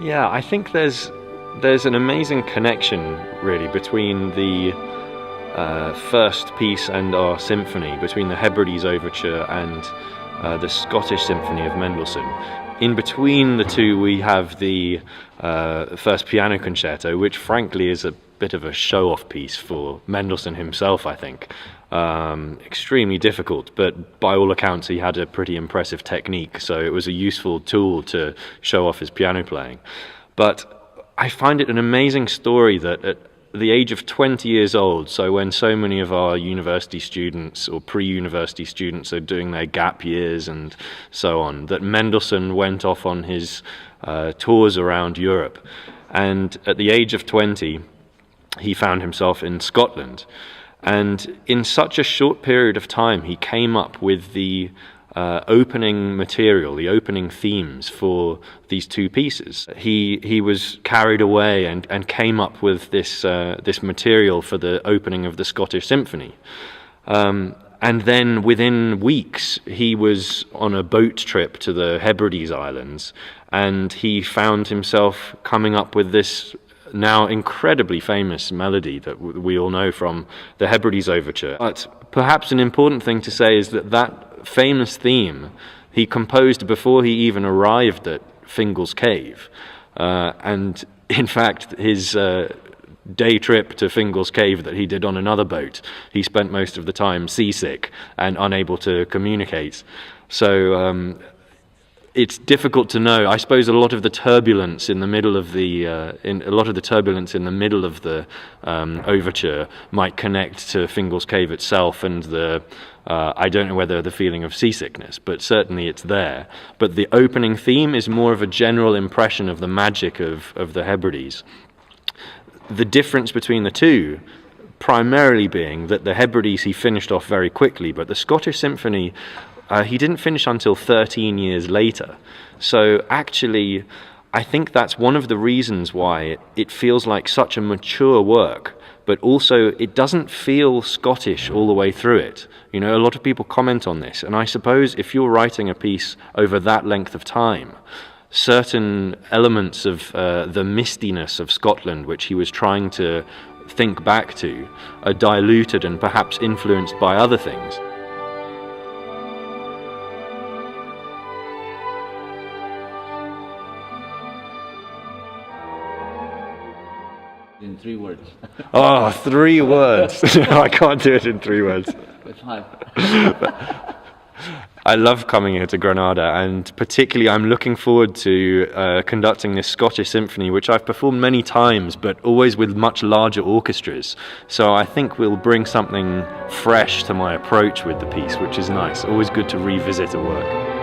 Yeah, I think there's an amazing connection really between the first piece and our symphony, between the Hebrides Overture and the Scottish Symphony of Mendelssohn. In between the two we have the first piano concerto, which frankly is a bit of a show-off piece for Mendelssohn himself, I think. Extremely difficult, but by all accounts he had a pretty impressive technique, so it was a useful tool to show off his piano playing. But I find it an amazing story that at the age of 20 years old, so when so many of our university students or pre-university students are doing their gap years and so on, that Mendelssohn went off on his tours around Europe. And at the age of 20, he found himself in Scotland. And in such a short period of time, he came up with the opening material, the opening themes for these two pieces. He was carried away and came up with this material for the opening of the Scottish Symphony. And then within weeks, he was on a boat trip to the Hebrides Islands, and he found himself coming up with this now incredibly famous melody that we all know from the Hebrides Overture. But perhaps an important thing to say is that famous theme he composed before he even arrived at Fingal's Cave. And in fact, his day trip to Fingal's Cave that he did on another boat, he spent most of the time seasick and unable to communicate. So it's difficult to know. I suppose a lot of the turbulence in the middle of the overture might connect to Fingal's Cave itself and the I don't know whether the feeling of seasickness, but certainly it's there. But the opening theme is more of a general impression of the magic of the Hebrides. The difference between the two primarily being that the Hebrides he finished off very quickly, but the Scottish Symphony he didn't finish until 13 years later. So actually, I think that's one of the reasons why it feels like such a mature work, but also it doesn't feel Scottish all the way through it. You know, a lot of people comment on this, and I suppose if you're writing a piece over that length of time, certain elements of the mistiness of Scotland, which he was trying to think back to, are diluted and perhaps influenced by other things. In 3 words. Oh, 3 words. I can't do it in 3 words. It's hard. I love coming here to Granada, and particularly I'm looking forward to conducting this Scottish Symphony, which I've performed many times, but always with much larger orchestras. So I think we'll bring something fresh to my approach with the piece, which is nice. Always good to revisit a work.